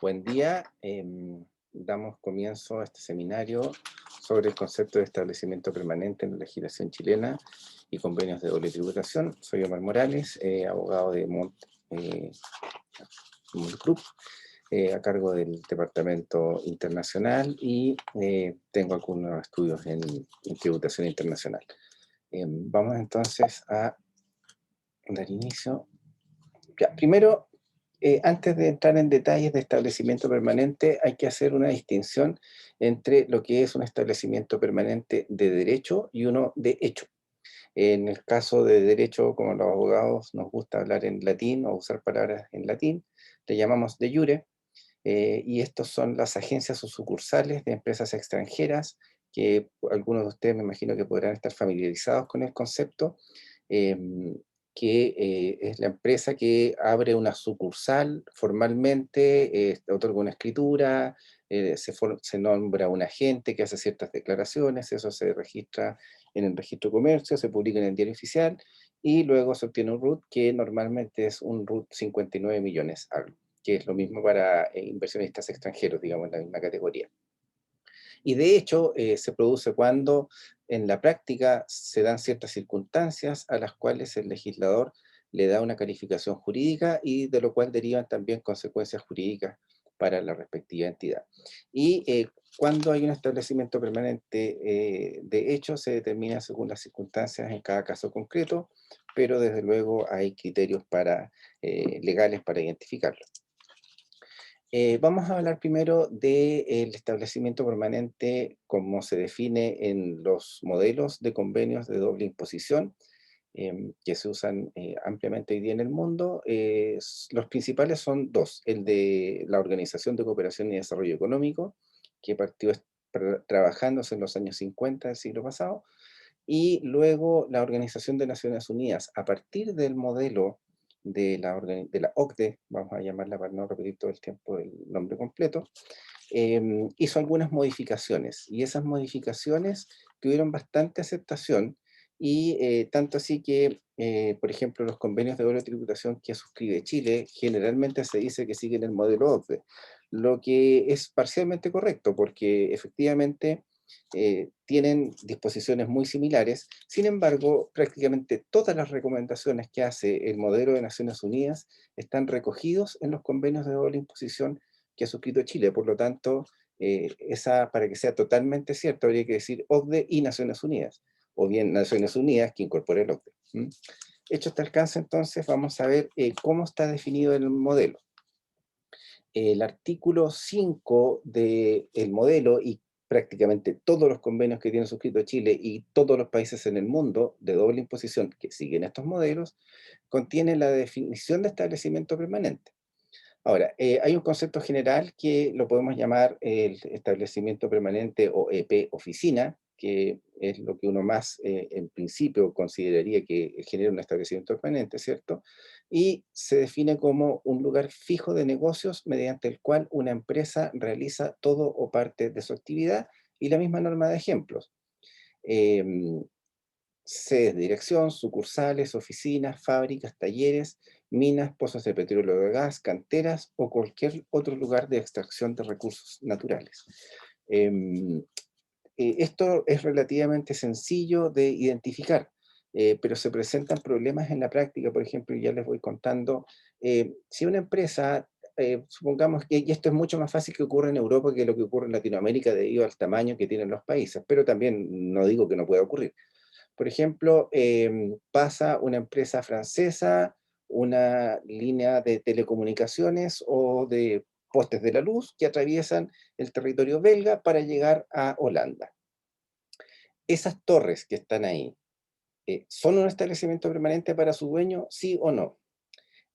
Buen día. Damos comienzo a este seminario sobre el concepto de establecimiento permanente en la legislación chilena y convenios de doble tributación. Soy Omar Morales, abogado de Mont Group, a cargo del Departamento Internacional y tengo algunos estudios en tributación internacional. Vamos entonces a dar inicio. Ya, primero, antes de entrar en detalles de establecimiento permanente, hay que hacer una distinción entre lo que es un establecimiento permanente de derecho y uno de hecho. En el caso de derecho, como los abogados nos gusta hablar en latín o usar palabras en latín, le llamamos de jure, y estos son las agencias o sucursales de empresas extranjeras, que algunos de ustedes me imagino que podrán estar familiarizados con el concepto, que es la empresa que abre una sucursal formalmente, otorga una escritura, se nombra un agente que hace ciertas declaraciones, eso se registra en el registro de comercio, se publica en el diario oficial, y luego se obtiene un RUT que normalmente es un RUT 59 millones algo, que es lo mismo para inversionistas extranjeros, digamos, en la misma categoría. Y de hecho, se produce cuando en la práctica se dan ciertas circunstancias a las cuales el legislador le da una calificación jurídica y de lo cual derivan también consecuencias jurídicas para la respectiva entidad. Y cuando hay un establecimiento permanente de hecho, se determina según las circunstancias en cada caso concreto, pero desde luego hay criterios legales para identificarlo. Vamos a hablar primero del establecimiento permanente como se define en los modelos de convenios de doble imposición que se usan ampliamente hoy día en el mundo. Los principales son dos: el de la Organización de Cooperación y Desarrollo Económico, que partió trabajándose en los años 50 del siglo pasado, y luego la Organización de Naciones Unidas, a partir del modelo de la OCDE, vamos a llamarla para no repetir todo el tiempo el nombre completo, hizo algunas modificaciones, y esas modificaciones tuvieron bastante aceptación, y tanto así que, por ejemplo, los convenios de doble tributación que suscribe Chile, generalmente se dice que siguen el modelo OCDE, lo que es parcialmente correcto, porque efectivamente tienen disposiciones muy similares. Sin embargo, prácticamente todas las recomendaciones que hace el modelo de Naciones Unidas están recogidos en los convenios de doble imposición que ha suscrito Chile. Por lo tanto, para que sea totalmente cierto, habría que decir OCDE y Naciones Unidas, o bien Naciones Unidas que incorpore el OCDE. Hecho este alcance, entonces, vamos a ver cómo está definido el modelo. El artículo 5 del modelo, y prácticamente todos los convenios que tiene suscrito Chile y todos los países en el mundo de doble imposición que siguen estos modelos, contiene la definición de establecimiento permanente. Ahora, hay un concepto general que lo podemos llamar el establecimiento permanente o EP oficina, que es lo que uno más en principio consideraría que genera un establecimiento permanente, ¿cierto? Y se define como un lugar fijo de negocios mediante el cual una empresa realiza todo o parte de su actividad, y la misma norma de ejemplos. Em, Sedes de dirección, sucursales, oficinas, fábricas, talleres, minas, pozos de petróleo o de gas, canteras o cualquier otro lugar de extracción de recursos naturales. Em, Esto es relativamente sencillo de identificar, pero se presentan problemas en la práctica. Por ejemplo, ya les voy contando, si una empresa, supongamos que, y esto es mucho más fácil que ocurre en Europa que lo que ocurre en Latinoamérica debido al tamaño que tienen los países, pero también no digo que no pueda ocurrir. Por ejemplo, pasa una empresa francesa una línea de telecomunicaciones o de postes de la luz que atraviesan el territorio belga para llegar a Holanda. Esas torres que están ahí, ¿son un establecimiento permanente para su dueño? ¿Sí o no?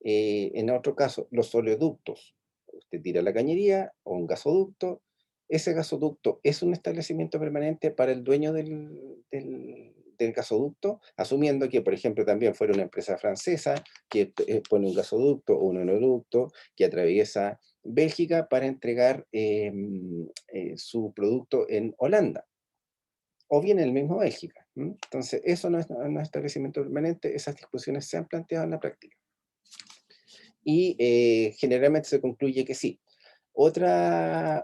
En otro caso, los oleoductos. Usted tira la cañería o un gasoducto. Ese gasoducto es un establecimiento permanente para el dueño del gasoducto, asumiendo que, por ejemplo, también fuera una empresa francesa que pone un gasoducto o un oleoducto que atraviesa Bélgica para entregar su producto en Holanda, o bien en el mismo Bélgica. Entonces, eso no es establecimiento permanente. Esas discusiones se han planteado en la práctica. Y generalmente se concluye que sí. Otra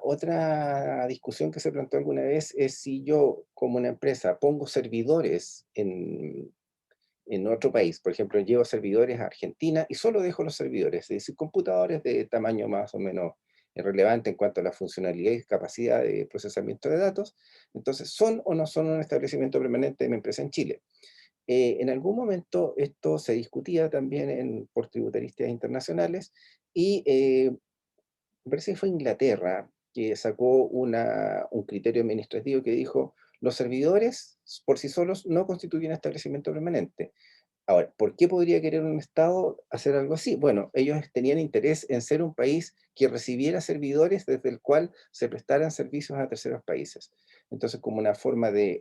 discusión que se planteó alguna vez es si yo, como una empresa, pongo servidores en otro país. Por ejemplo, llevo servidores a Argentina y solo dejo los servidores, es decir, computadores de tamaño más o menos relevante en cuanto a la funcionalidad y capacidad de procesamiento de datos. Entonces, ¿son o no son un establecimiento permanente de mi empresa en Chile? En algún momento esto se discutía también por tributaristas internacionales y me parece que fue Inglaterra que sacó un criterio administrativo que dijo, los servidores por sí solos no constituyen establecimiento permanente. Ahora, ¿por qué podría querer un Estado hacer algo así? Bueno, ellos tenían interés en ser un país que recibiera servidores desde el cual se prestaran servicios a terceros países. Entonces, como una forma de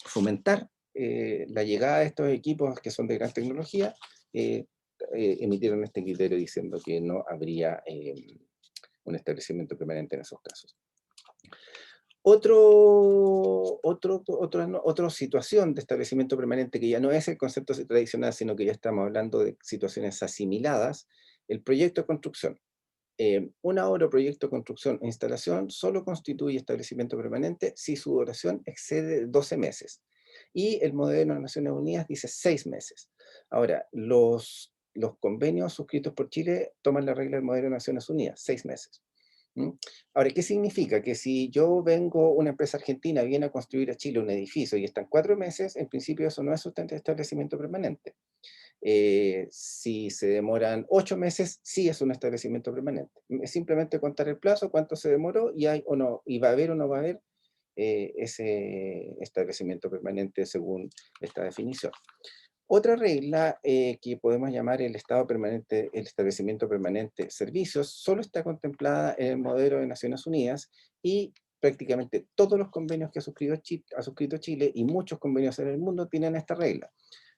fomentar la llegada de estos equipos que son de gran tecnología, eh, emitieron este criterio diciendo que no habría un establecimiento permanente en esos casos. Otra situación de establecimiento permanente que ya no es el concepto tradicional, sino que ya estamos hablando de situaciones asimiladas, el proyecto de construcción. Una obra o proyecto de construcción e instalación solo constituye establecimiento permanente si su duración excede 12 meses. Y el modelo de las Naciones Unidas dice 6 meses. Ahora, los convenios suscritos por Chile toman la regla del modelo de Naciones Unidas, 6 meses. ¿Mm? Ahora, ¿qué significa? Que si yo vengo, una empresa argentina viene a construir a Chile un edificio y están 4 meses, en principio eso no es un establecimiento permanente. Si se demoran 8 meses, sí es un establecimiento permanente. Es simplemente contar el plazo, cuánto se demoró y hay o no, y va a haber o no va a haber ese establecimiento permanente según esta definición. Otra regla que podemos llamar el estado permanente, el establecimiento permanente servicios, solo está contemplada en el modelo de Naciones Unidas y prácticamente todos los convenios que ha suscrito Chile y muchos convenios en el mundo tienen esta regla.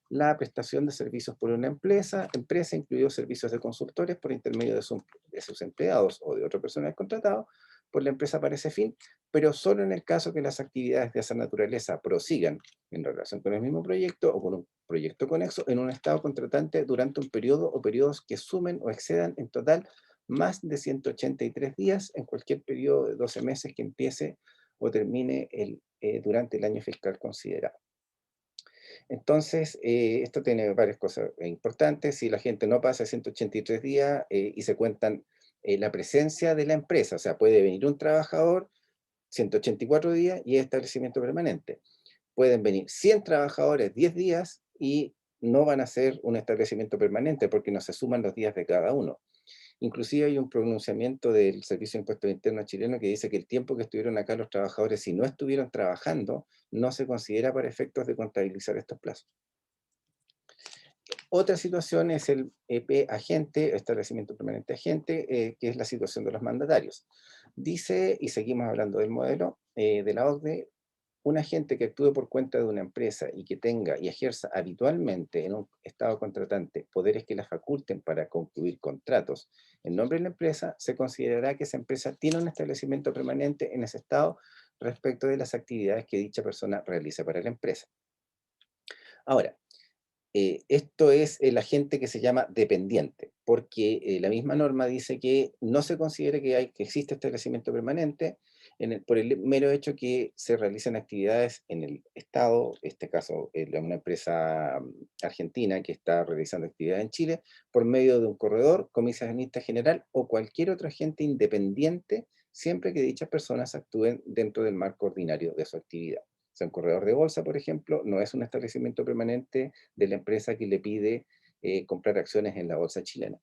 La prestación de servicios por una empresa incluidos servicios de consultores por intermedio de sus empleados o de otro personal contratado por la empresa para ese fin, pero solo en el caso que las actividades de esa naturaleza prosigan en relación con el mismo proyecto o con un proyecto conexo en un estado contratante durante un periodo o periodos que sumen o excedan en total más de 183 días en cualquier periodo de 12 meses que empiece o termine durante el año fiscal considerado. Entonces, esto tiene varias cosas importantes. Si la gente no pasa 183 días y se cuentan la presencia de la empresa, o sea, puede venir un trabajador 184 días y es establecimiento permanente. Pueden venir 100 trabajadores 10 días y no van a ser un establecimiento permanente porque no se suman los días de cada uno. Inclusive hay un pronunciamiento del Servicio de Impuestos Internos chileno que dice que el tiempo que estuvieron acá los trabajadores, si no estuvieron trabajando, no se considera para efectos de contabilizar estos plazos. Otra situación es el EP agente, establecimiento permanente agente, que es la situación de los mandatarios. Dice, y seguimos hablando del modelo de la OCDE, un agente que actúe por cuenta de una empresa y que tenga y ejerza habitualmente en un estado contratante poderes que la faculten para concluir contratos en nombre de la empresa, se considerará que esa empresa tiene un establecimiento permanente en ese estado respecto de las actividades que dicha persona realiza para la empresa. Ahora, esto es el agente que se llama dependiente, porque la misma norma dice que no se considera que existe establecimiento permanente por el mero hecho que se realizan actividades en el Estado, en este caso una empresa argentina que está realizando actividades en Chile, por medio de un corredor, comisionista general o cualquier otro agente independiente, siempre que dichas personas actúen dentro del marco ordinario de su actividad. O sea, un corredor de bolsa, por ejemplo, no es un establecimiento permanente de la empresa que le pide comprar acciones en la bolsa chilena.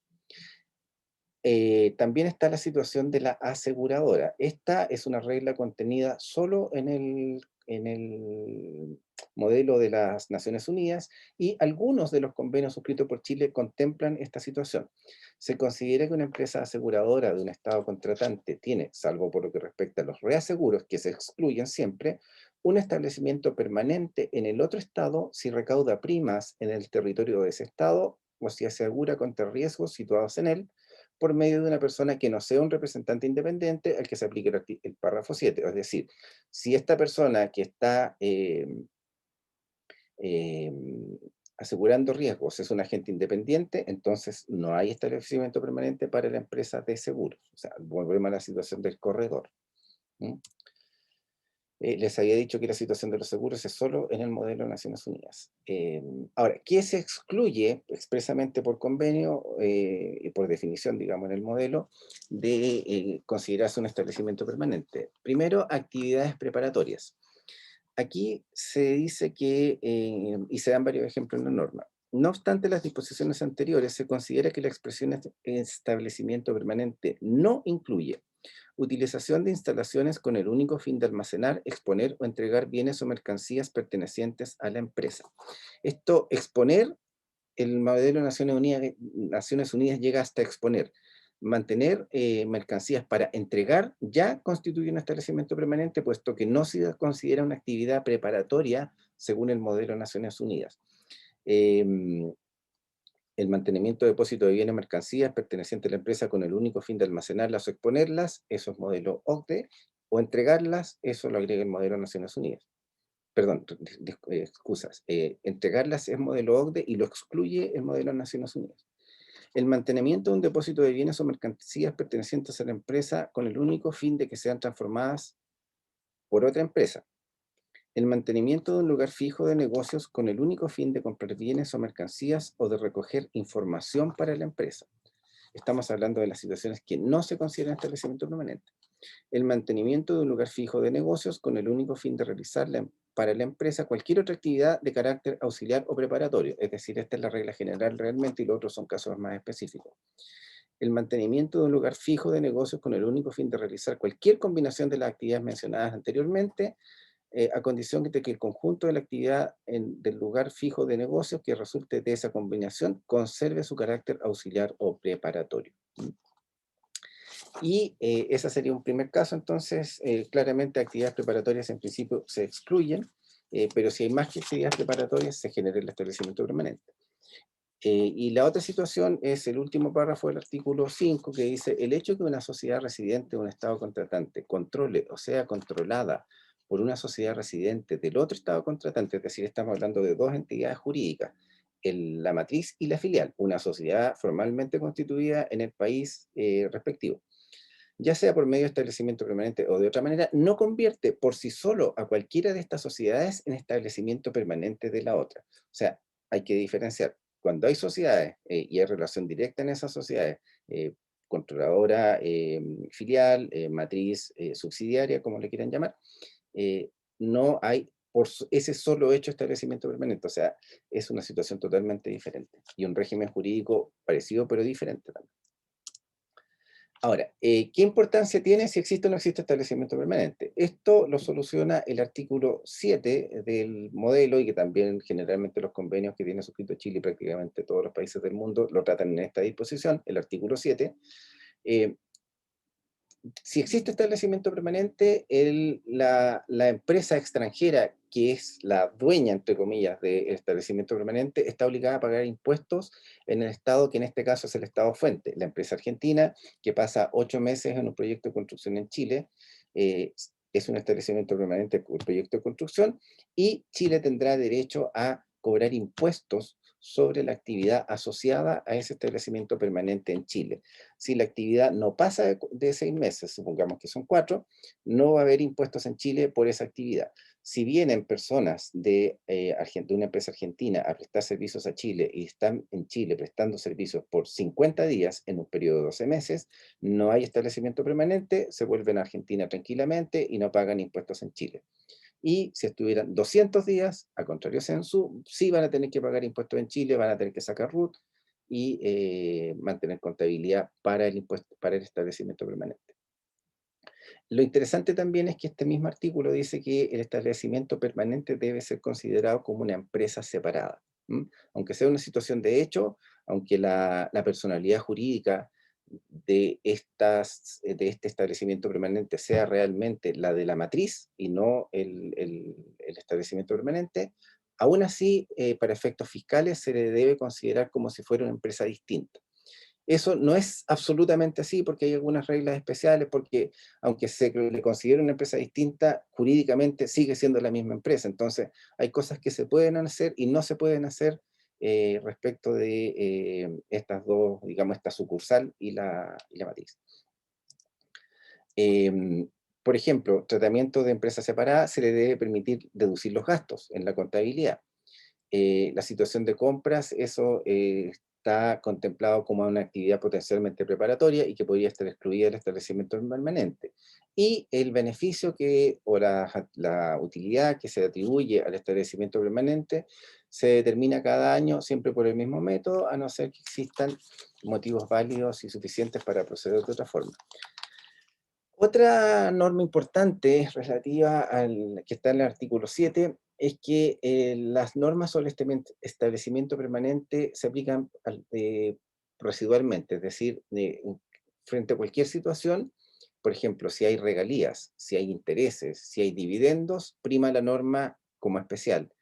También está la situación de la aseguradora. Esta es una regla contenida solo en el modelo de las Naciones Unidas y algunos de los convenios suscritos por Chile contemplan esta situación. Se considera que una empresa aseguradora de un Estado contratante tiene, salvo por lo que respecta a los reaseguros, que se excluyen siempre, un establecimiento permanente en el otro Estado si recauda primas en el territorio de ese Estado o si asegura contra riesgos situados en él por medio de una persona que no sea un representante independiente al que se aplique el párrafo 7. Es decir, si esta persona que está eh, asegurando riesgos, es un agente independiente, entonces no hay establecimiento permanente para la empresa de seguros. O sea, volvemos a la situación del corredor. ¿Mm? Les había dicho que la situación de los seguros es solo en el modelo de Naciones Unidas. Ahora, ¿qué se excluye expresamente por convenio y por definición, digamos, en el modelo de considerarse un establecimiento permanente? Primero, actividades preparatorias. Aquí se dice que, y se dan varios ejemplos en la norma, no obstante las disposiciones anteriores, se considera que la expresión establecimiento permanente no incluye utilización de instalaciones con el único fin de almacenar, exponer o entregar bienes o mercancías pertenecientes a la empresa. Esto, exponer, el modelo de Naciones Unidas llega hasta exponer. Mantener mercancías para entregar ya constituye un establecimiento permanente, puesto que no se considera una actividad preparatoria según el modelo de Naciones Unidas. Em, el mantenimiento de depósito de bienes o mercancías pertenecientes a la empresa con el único fin de almacenarlas o exponerlas, eso es modelo OCDE, o entregarlas, eso lo agrega el modelo de Naciones Unidas. Perdón, excusas, entregarlas es modelo OCDE y lo excluye el modelo de Naciones Unidas. El mantenimiento de un depósito de bienes o mercancías pertenecientes a la empresa con el único fin de que sean transformadas por otra empresa. El mantenimiento de un lugar fijo de negocios con el único fin de comprar bienes o mercancías o de recoger información para la empresa. Estamos hablando de las situaciones que no se consideran establecimiento permanente. El mantenimiento de un lugar fijo de negocios con el único fin de realizar para la empresa cualquier otra actividad de carácter auxiliar o preparatorio. Es decir, esta es la regla general realmente y los otros son casos más específicos. El mantenimiento de un lugar fijo de negocios con el único fin de realizar cualquier combinación de las actividades mencionadas anteriormente, a condición de que el conjunto de la actividad del lugar fijo de negocios que resulte de esa combinación conserve su carácter auxiliar o preparatorio. Y ese sería un primer caso, entonces, claramente actividades preparatorias en principio se excluyen, pero si hay más que actividades preparatorias, se genera el establecimiento permanente. Y la otra situación es el último párrafo del artículo 5 que dice, el hecho que una sociedad residente de un Estado contratante controle o sea controlada por una sociedad residente del otro Estado contratante, es decir, estamos hablando de dos entidades jurídicas, la matriz y la filial, una sociedad formalmente constituida en el país respectivo, ya sea por medio de establecimiento permanente o de otra manera, no convierte por sí solo a cualquiera de estas sociedades en establecimiento permanente de la otra. O sea, hay que diferenciar. Cuando hay sociedades y hay relación directa en esas sociedades, controladora, filial, matriz, subsidiaria, como le quieran llamar, eh, no hay por ese solo hecho establecimiento permanente. O sea, es una situación totalmente diferente y un régimen jurídico parecido pero diferente también. Ahora, ¿qué importancia tiene si existe o no existe establecimiento permanente? Esto lo soluciona el artículo 7 del modelo y que también generalmente los convenios que tiene suscrito Chile y prácticamente todos los países del mundo lo tratan en esta disposición, el artículo 7. Eh, si existe establecimiento permanente, la empresa extranjera que es la dueña, entre comillas, del establecimiento permanente, está obligada a pagar impuestos en el estado que en este caso es el estado fuente. La empresa argentina, que pasa 8 meses en un proyecto de construcción en Chile, eh, es un establecimiento permanente con proyecto de construcción, y Chile tendrá derecho a cobrar impuestos sobre la actividad asociada a ese establecimiento permanente en Chile. Si la actividad no pasa de 6 meses, supongamos que son 4, no va a haber impuestos en Chile por esa actividad. Si vienen personas de una empresa argentina a prestar servicios a Chile y están en Chile prestando servicios por 50 días en un periodo de 12 meses, no hay establecimiento permanente, se vuelven a Argentina tranquilamente y no pagan impuestos en Chile. Y si estuvieran 200 días, al contrario censo, sí van a tener que pagar impuestos en Chile, van a tener que sacar RUT y mantener contabilidad para el impuesto, para el establecimiento permanente. Lo interesante también es que este mismo artículo dice que el establecimiento permanente debe ser considerado como una empresa separada. ¿M? Aunque sea una situación de hecho, aunque la personalidad jurídica de este establecimiento permanente sea realmente la de la matriz y no el establecimiento permanente, aún así, para efectos fiscales se le debe considerar como si fuera una empresa distinta. Eso no es absolutamente así porque hay algunas reglas especiales, porque aunque se le considere una empresa distinta, jurídicamente sigue siendo la misma empresa. Entonces, hay cosas que se pueden hacer y no se pueden hacer respecto de estas dos, digamos, esta sucursal y la matriz. Em, por ejemplo, tratamiento de empresa separada, se le debe permitir deducir los gastos en la contabilidad. La situación de compras, eso está contemplado como una actividad potencialmente preparatoria y que podría estar excluida del establecimiento permanente. Y el beneficio o la utilidad que se atribuye al establecimiento permanente se determina cada año siempre por el mismo método, a no ser que existan motivos válidos y suficientes para proceder de otra forma. Otra norma importante relativa al que está en el artículo 7 es que las normas sobre establecimiento permanente se aplican residualmente, es decir, frente a cualquier situación, por ejemplo, si hay regalías, si hay intereses, si hay dividendos, prima la norma como especial.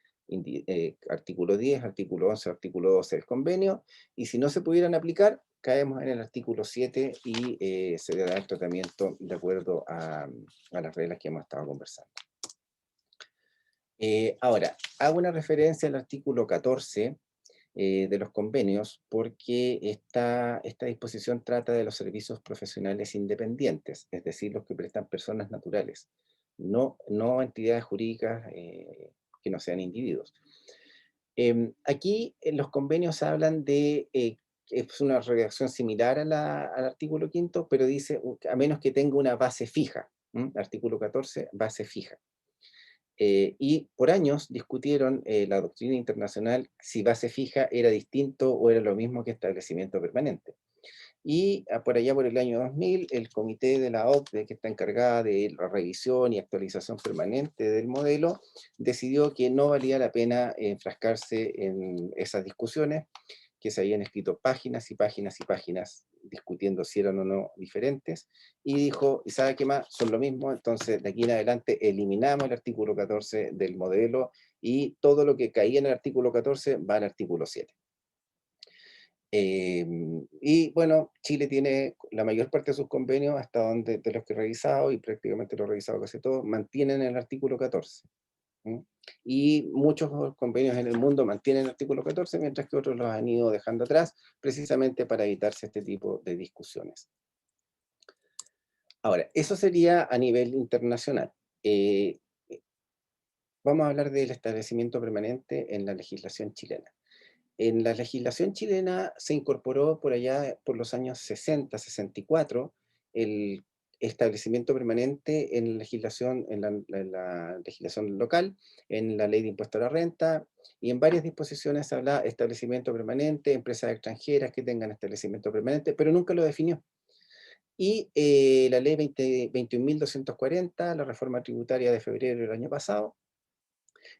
Artículo 10, artículo 11, artículo 12 del convenio, y si no se pudieran aplicar, caemos en el artículo 7 y se le da el tratamiento de acuerdo a las reglas que hemos estado conversando. Ahora, hago una referencia al artículo 14 de los convenios porque esta disposición trata de los servicios profesionales independientes, es decir, los que prestan personas naturales, no entidades jurídicas que no sean individuos. Aquí en los convenios hablan de, es una redacción similar al artículo 5, pero dice, a menos que tenga una base fija, artículo 14, base fija. Y por años discutieron la doctrina internacional si base fija era distinto o era lo mismo que establecimiento permanente. Y por allá por el año 2000, el comité de la OCDE, que está encargada de la revisión y actualización permanente del modelo, decidió que no valía la pena enfrascarse en esas discusiones, que se habían escrito páginas y páginas y páginas discutiendo si eran o no diferentes, y dijo, ¿y sabe qué más? Son lo mismo, entonces de aquí en adelante eliminamos el artículo 14 del modelo y todo lo que caía en el artículo 14 va al artículo 7. Y bueno, Chile tiene la mayor parte de sus convenios, hasta donde de los que he revisado, y prácticamente lo he revisado casi todo, mantienen el artículo 14. ¿Mm? Y muchos convenios en el mundo mantienen el artículo 14, mientras que otros los han ido dejando atrás, precisamente para evitarse este tipo de discusiones. Ahora, eso sería a nivel internacional. Eh, Vamos a hablar del establecimiento permanente en la legislación chilena. En la legislación chilena se incorporó por allá, por los años 60, 64, el establecimiento permanente en legislación, en la legislación local, en la ley de impuesto a la renta, y en varias disposiciones se habla de establecimiento permanente, empresas extranjeras que tengan establecimiento permanente, pero nunca lo definió. Y la ley 21.240, la reforma tributaria de febrero del año pasado,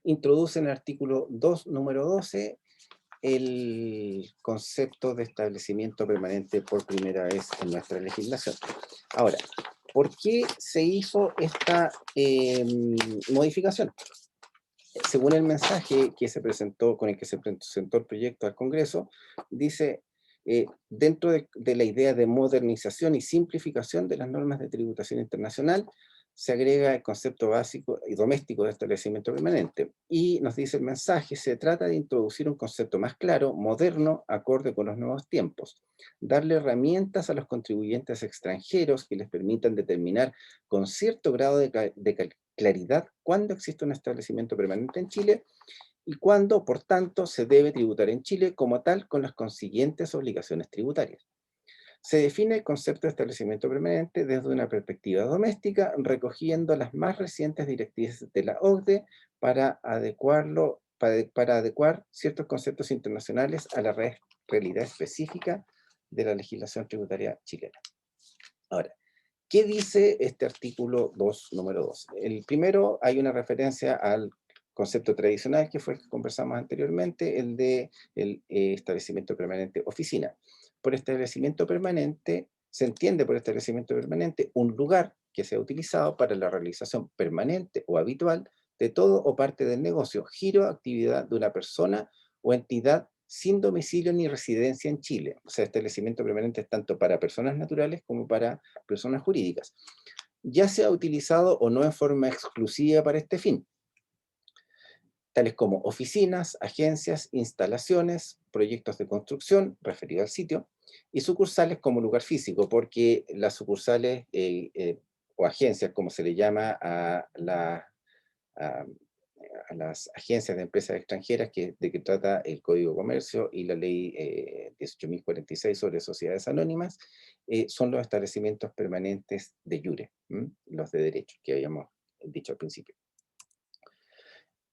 introduce en el artículo 2, número 12, el concepto de establecimiento permanente por primera vez en nuestra legislación. Ahora, ¿por qué se hizo esta modificación? Según el mensaje que se presentó, con el que se presentó el proyecto al Congreso, dice, dentro de la idea de modernización y simplificación de las normas de tributación internacional, se agrega el concepto básico y doméstico de establecimiento permanente. Y nos dice el mensaje, se trata de introducir un concepto más claro, moderno, acorde con los nuevos tiempos. Darle herramientas a los contribuyentes extranjeros que les permitan determinar con cierto grado de claridad cuándo existe un establecimiento permanente en Chile y cuándo, por tanto, se debe tributar en Chile como tal con las consiguientes obligaciones tributarias. Se define el concepto de establecimiento permanente desde una perspectiva doméstica, recogiendo las más recientes directrices de la OCDE para adecuar ciertos conceptos internacionales a la realidad específica de la legislación tributaria chilena. Ahora, ¿qué dice este artículo 2, número 2? El primero, hay una referencia al concepto tradicional que fue el que conversamos anteriormente, el de establecimiento permanente oficina. Por establecimiento permanente, se entiende por establecimiento permanente un lugar que sea utilizado para la realización permanente o habitual de todo o parte del negocio, giro, actividad de una persona o entidad sin domicilio ni residencia en Chile. O sea, establecimiento permanente es tanto para personas naturales como para personas jurídicas, ya sea utilizado o no en forma exclusiva para este fin, tales como oficinas, agencias, instalaciones, proyectos de construcción, referido al sitio, y sucursales como lugar físico, porque las sucursales o agencias, como se le llama a, a las agencias de empresas extranjeras de que trata el Código de Comercio y la ley 18.046 sobre sociedades anónimas, son los establecimientos permanentes de jure, los de derecho, que habíamos dicho al principio.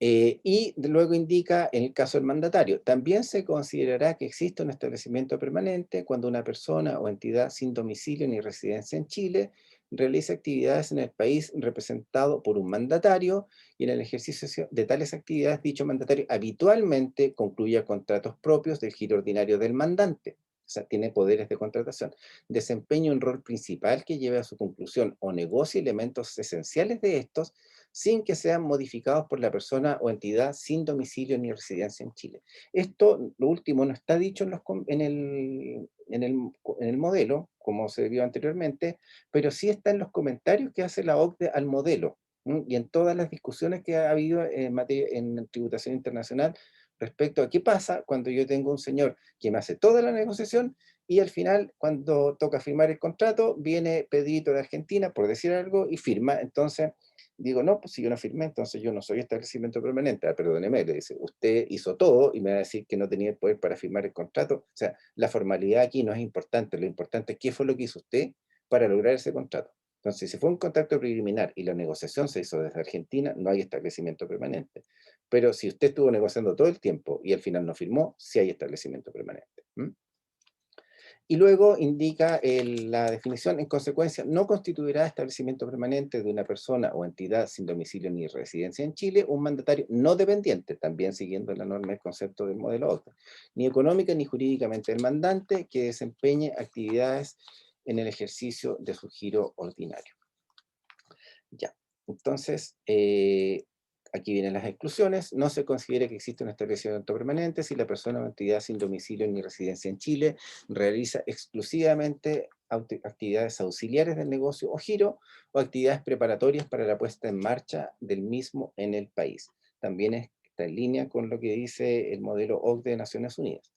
Luego indica, en el caso del mandatario, también se considerará que existe un establecimiento permanente cuando una persona o entidad sin domicilio ni residencia en Chile realiza actividades en el país representado por un mandatario y en el ejercicio de tales actividades dicho mandatario habitualmente concluya contratos propios del giro ordinario del mandante. O sea, tiene poderes de contratación, desempeña un rol principal que lleve a su conclusión o negocie elementos esenciales de estos sin que sean modificados por la persona o entidad sin domicilio ni residencia en Chile. Esto, lo último, no está dicho en el modelo, como se vio anteriormente, pero sí está en los comentarios que hace la OCDE al modelo, y en todas las discusiones que ha habido en tributación internacional respecto a qué pasa cuando yo tengo un señor que me hace toda la negociación y al final, cuando toca firmar el contrato, viene Pedrito de Argentina, por decir algo, y firma. Entonces, digo, no, pues si yo no firmé, entonces yo no soy establecimiento permanente. Ah, perdóneme, le dice, usted hizo todo y me va a decir que no tenía el poder para firmar el contrato. O sea, la formalidad aquí no es importante, lo importante es qué fue lo que hizo usted para lograr ese contrato. Entonces, si fue un contrato preliminar y la negociación se hizo desde Argentina, no hay establecimiento permanente. Pero si usted estuvo negociando todo el tiempo y al final no firmó, sí hay establecimiento permanente. Y luego indica la definición, en consecuencia, no constituirá establecimiento permanente de una persona o entidad sin domicilio ni residencia en Chile un mandatario no dependiente, también siguiendo la norma del concepto del modelo OCDE, ni económica ni jurídicamente del mandante que desempeñe actividades en el ejercicio de su giro ordinario. Ya, entonces, aquí vienen las exclusiones. No se considera que existe un establecimiento permanente si la persona o entidad sin domicilio ni residencia en Chile realiza exclusivamente actividades auxiliares del negocio o giro o actividades preparatorias para la puesta en marcha del mismo en el país. También está en línea con lo que dice el modelo OCDE de Naciones Unidas.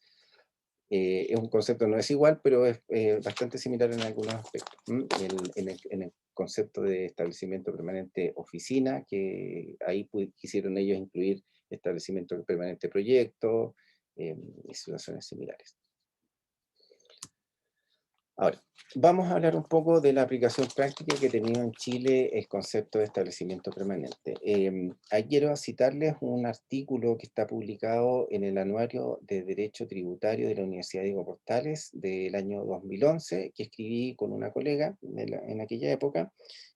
Es un concepto no es igual, pero es bastante similar en algunos aspectos. En el concepto de establecimiento permanente oficina, que ahí quisieron ellos incluir establecimiento permanente proyecto y situaciones similares. Ahora, vamos a hablar un poco de la aplicación práctica que ha tenido en Chile el concepto de establecimiento permanente. Ahí quiero citarles un artículo que está publicado en el Anuario de Derecho Tributario de la Universidad Diego Portales del año 2011, que escribí con una colega en aquella época,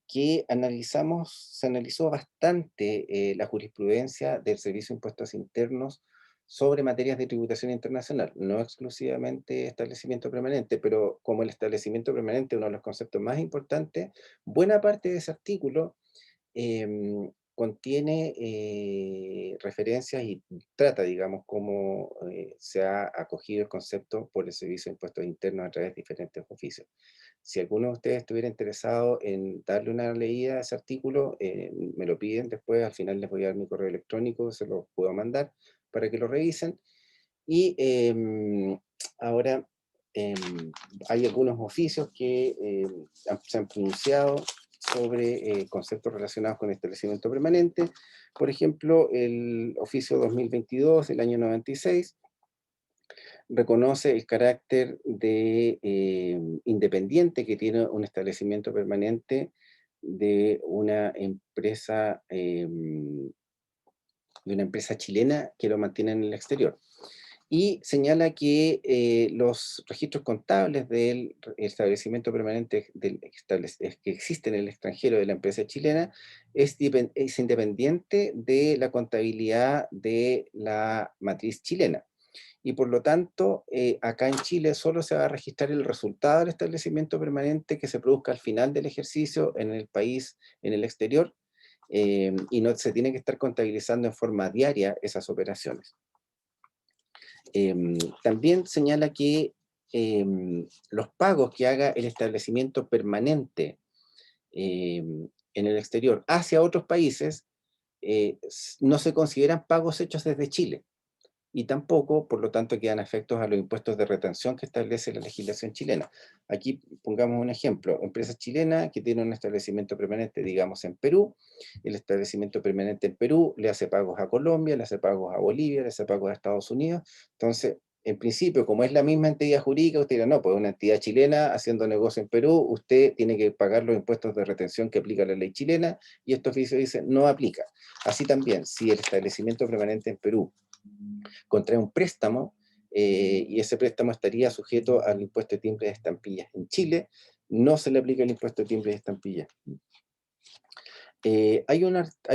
que se analizó bastante la jurisprudencia del Servicio de Impuestos Internos sobre materias de tributación internacional, no exclusivamente establecimiento permanente, pero como el establecimiento permanente es uno de los conceptos más importantes, buena parte de ese artículo contiene referencias y trata, digamos, cómo se ha acogido el concepto por el Servicio de Impuestos Internos a través de diferentes oficios. Si alguno de ustedes estuviera interesado en darle una leída a ese artículo, me lo piden después, al final les voy a dar mi correo electrónico, se lo puedo mandar para que lo revisen. Y ahora hay algunos oficios que se han pronunciado sobre conceptos relacionados con establecimiento permanente. Por ejemplo, el oficio 2022 del año 96 reconoce el carácter de independiente que tiene un establecimiento permanente de una empresa chilena que lo mantiene en el exterior. Y señala que los registros contables del establecimiento permanente que existe en el extranjero de la empresa chilena es independiente de la contabilidad de la matriz chilena. Y por lo tanto, acá en Chile solo se va a registrar el resultado del establecimiento permanente que se produzca al final del ejercicio en el país, en el exterior, y no se tiene que estar contabilizando en forma diaria esas operaciones. También señala que los pagos que haga el establecimiento permanente en el exterior hacia otros países no se consideran pagos hechos desde Chile. y tampoco, por lo tanto, quedan afectos a los impuestos de retención que establece la legislación chilena. Aquí pongamos un ejemplo, empresa chilena que tiene un establecimiento permanente, digamos, en Perú. El establecimiento permanente en Perú le hace pagos a Colombia, le hace pagos a Bolivia, le hace pagos a Estados Unidos. Entonces, en principio, como es la misma entidad jurídica, usted dirá, no, pues una entidad chilena haciendo negocio en Perú, usted tiene que pagar los impuestos de retención que aplica la ley chilena, y este oficio dice, no aplica. Así también, si el establecimiento permanente en Perú contrae un préstamo, y ese préstamo estaría sujeto al impuesto de timbre de estampillas en Chile, no se le aplica el impuesto de timbre de estampillas. Hay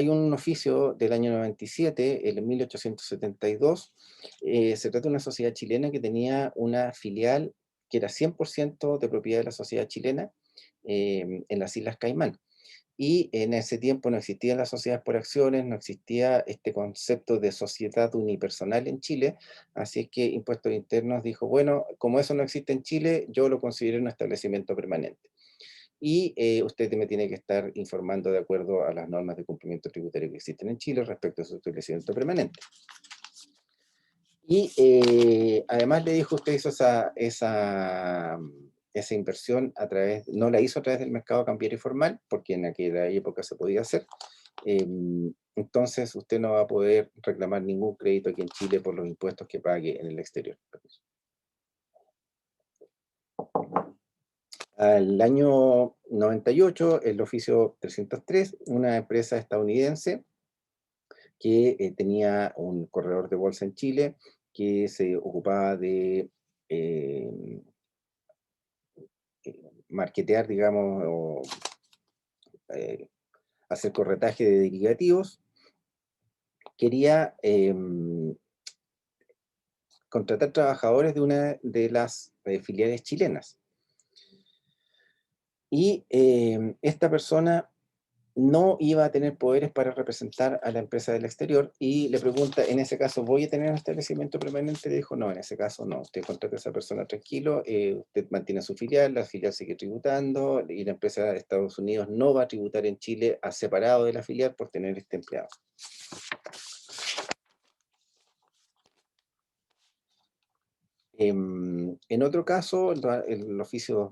un oficio del año 97, el 1872, se trata de una sociedad chilena que tenía una filial que era 100% de propiedad de la sociedad chilena, en las Islas Caimán. Y en ese tiempo no existían las sociedades por acciones, no existía este concepto de sociedad unipersonal en Chile, así que Impuestos Internos dijo, bueno, como eso no existe en Chile, yo lo considero un establecimiento permanente. Y usted me tiene que estar informando de acuerdo a las normas de cumplimiento tributario que existen en Chile respecto a su establecimiento permanente. Y además le dijo, usted hizo esa inversión a través, no la hizo a través del mercado cambiario formal, porque en aquella época se podía hacer. Entonces usted no va a poder reclamar ningún crédito aquí en Chile por los impuestos que pague en el exterior. Al año 98, el oficio 303, una empresa estadounidense que tenía un corredor de bolsa en Chile que se ocupaba de eh, marketear, digamos, o eh, hacer corretaje de derivativos, quería contratar trabajadores de una de las filiales chilenas. Y esta persona no iba a tener poderes para representar a la empresa del exterior, y le pregunta, en ese caso, ¿voy a tener un establecimiento permanente? Le dijo, no, en ese caso no, usted contrata a esa persona tranquilo, usted mantiene su filial, la filial sigue tributando, y la empresa de Estados Unidos no va a tributar en Chile a separado de la filial por tener este empleado. En otro caso, el oficio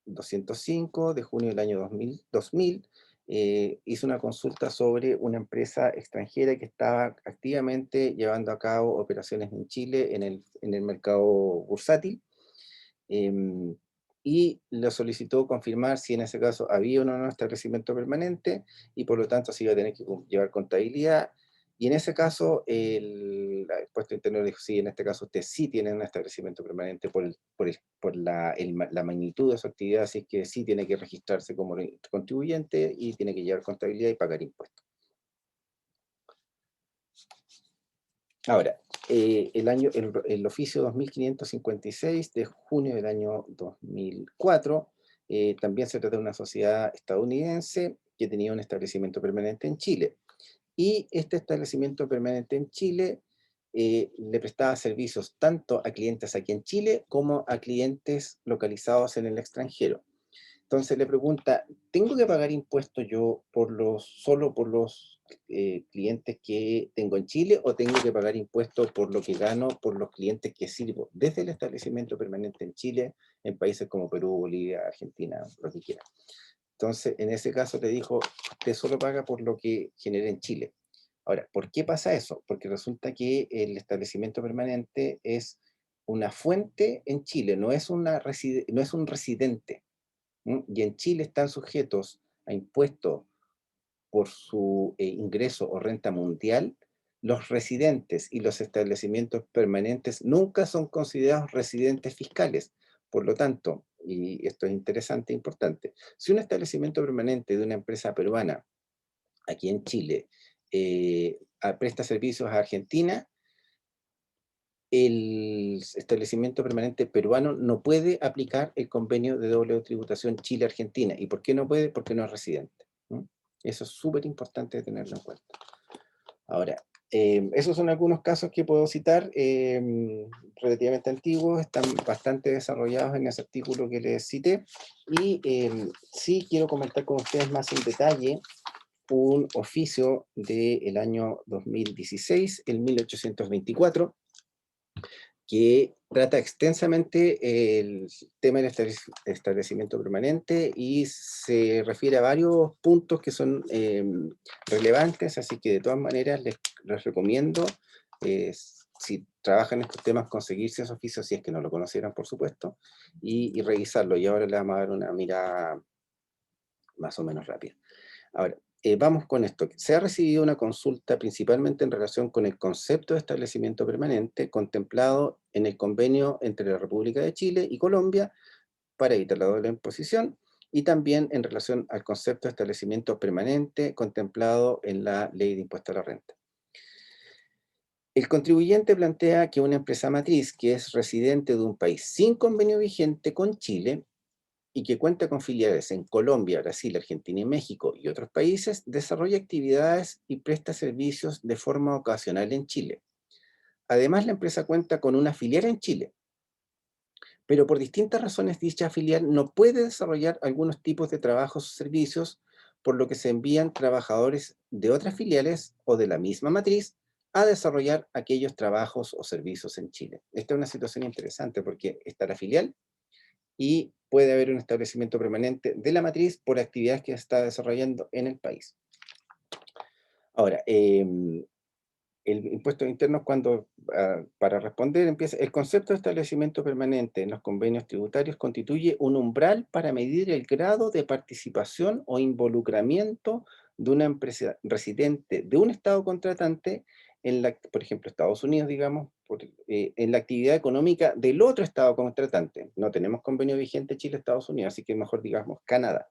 2205 de junio del año 2000, hizo una consulta sobre una empresa extranjera que estaba activamente llevando a cabo operaciones en Chile en el mercado bursátil, em, y le solicitó confirmar si en ese caso había o no un establecimiento permanente, y por lo tanto se iba a tener que llevar contabilidad. Y en ese caso, el impuesto interno dijo, sí, en este caso usted sí tiene un establecimiento permanente por la magnitud de su actividad, así que sí tiene que registrarse como contribuyente y tiene que llevar contabilidad y pagar impuestos. Ahora, el oficio 2556 de junio del año 2004, también se trata de una sociedad estadounidense que tenía un establecimiento permanente en Chile. Y este establecimiento permanente en Chile le prestaba servicios tanto a clientes aquí en Chile como a clientes localizados en el extranjero. Entonces le pregunta, ¿tengo que pagar impuestos yo solo por los clientes que tengo en Chile, o tengo que pagar impuestos por lo que gano por los clientes que sirvo desde el establecimiento permanente en Chile, en países como Perú, Bolivia, Argentina, lo que quiera? Entonces, en ese caso le dijo, usted solo paga por lo que genera en Chile. Ahora, ¿por qué pasa eso? Porque resulta que el establecimiento permanente es una fuente en Chile, no es un residente. Y en Chile están sujetos a impuestos por su ingreso o renta mundial. Los residentes y los establecimientos permanentes nunca son considerados residentes fiscales. Por lo tanto, y esto es interesante e importante, si un establecimiento permanente de una empresa peruana aquí en Chile presta servicios a Argentina, el establecimiento permanente peruano no puede aplicar el convenio de doble tributación Chile-Argentina. ¿Y por qué no puede? Porque no es residente. ¿No? Eso es súper importante tenerlo en cuenta. Ahora, esos son algunos casos que puedo citar, relativamente antiguos, están bastante desarrollados en ese artículo que les cité, y sí quiero comentar con ustedes más en detalle un oficio del año 2016, el 1824, que trata extensamente el tema del establecimiento permanente y se refiere a varios puntos que son relevantes, así que de todas maneras les recomiendo, si trabajan estos temas, conseguirse ese oficio, si es que no lo conocieran, por supuesto, y revisarlo. Y ahora le vamos a dar una mirada más o menos rápida. Ahora, vamos con esto. Se ha recibido una consulta principalmente en relación con el concepto de establecimiento permanente contemplado en el convenio entre la República de Chile y Colombia para evitar la doble imposición, y también en relación al concepto de establecimiento permanente contemplado en la Ley de Impuesto a la Renta. El contribuyente plantea que una empresa matriz que es residente de un país sin convenio vigente con Chile y que cuenta con filiales en Colombia, Brasil, Argentina y México y otros países, desarrolla actividades y presta servicios de forma ocasional en Chile. Además, la empresa cuenta con una filial en Chile, pero por distintas razones dicha filial no puede desarrollar algunos tipos de trabajos o servicios, por lo que se envían trabajadores de otras filiales o de la misma matriz a desarrollar aquellos trabajos o servicios en Chile. Esta es una situación interesante porque está la filial y puede haber un establecimiento permanente de la matriz por actividades que está desarrollando en el país. Ahora, el impuesto interno, cuando, para responder, empieza: el concepto de establecimiento permanente en los convenios tributarios constituye un umbral para medir el grado de participación o involucramiento de una empresa residente de un Estado contratante en la, por ejemplo, Estados Unidos, digamos, en la actividad económica del otro Estado contratante. No tenemos convenio vigente Chile-Estados Unidos, así que mejor digamos Canadá.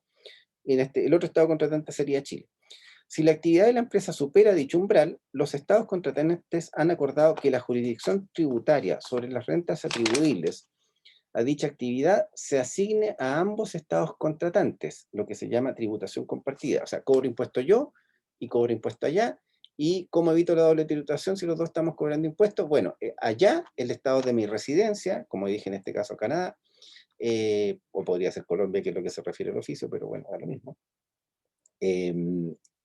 El otro Estado contratante sería Chile. Si la actividad de la empresa supera dicho umbral, los estados contratantes han acordado que la jurisdicción tributaria sobre las rentas atribuibles a dicha actividad se asigne a ambos estados contratantes, lo que se llama tributación compartida. O sea, cobro impuesto yo y cobro impuesto allá. ¿Y cómo evito la doble tributación si los dos estamos cobrando impuestos? Bueno, allá el estado de mi residencia, como dije en este caso Canadá, o podría ser Colombia, que es lo que se refiere al oficio, pero bueno, da lo mismo.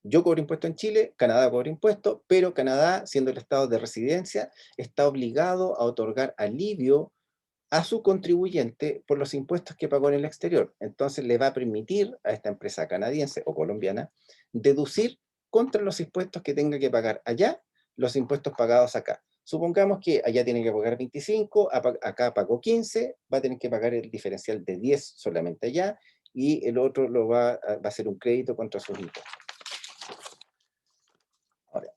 Yo cobro impuesto en Chile, Canadá cobra impuesto, pero Canadá, siendo el estado de residencia, está obligado a otorgar alivio a su contribuyente por los impuestos que pagó en el exterior. Entonces le va a permitir a esta empresa canadiense o colombiana deducir contra los impuestos que tenga que pagar allá, los impuestos pagados acá. Supongamos que allá tiene que pagar 25, acá pagó 15, va a tener que pagar el diferencial de 10 solamente allá, y el otro va a hacer un crédito contra sus impuestos. Ahora,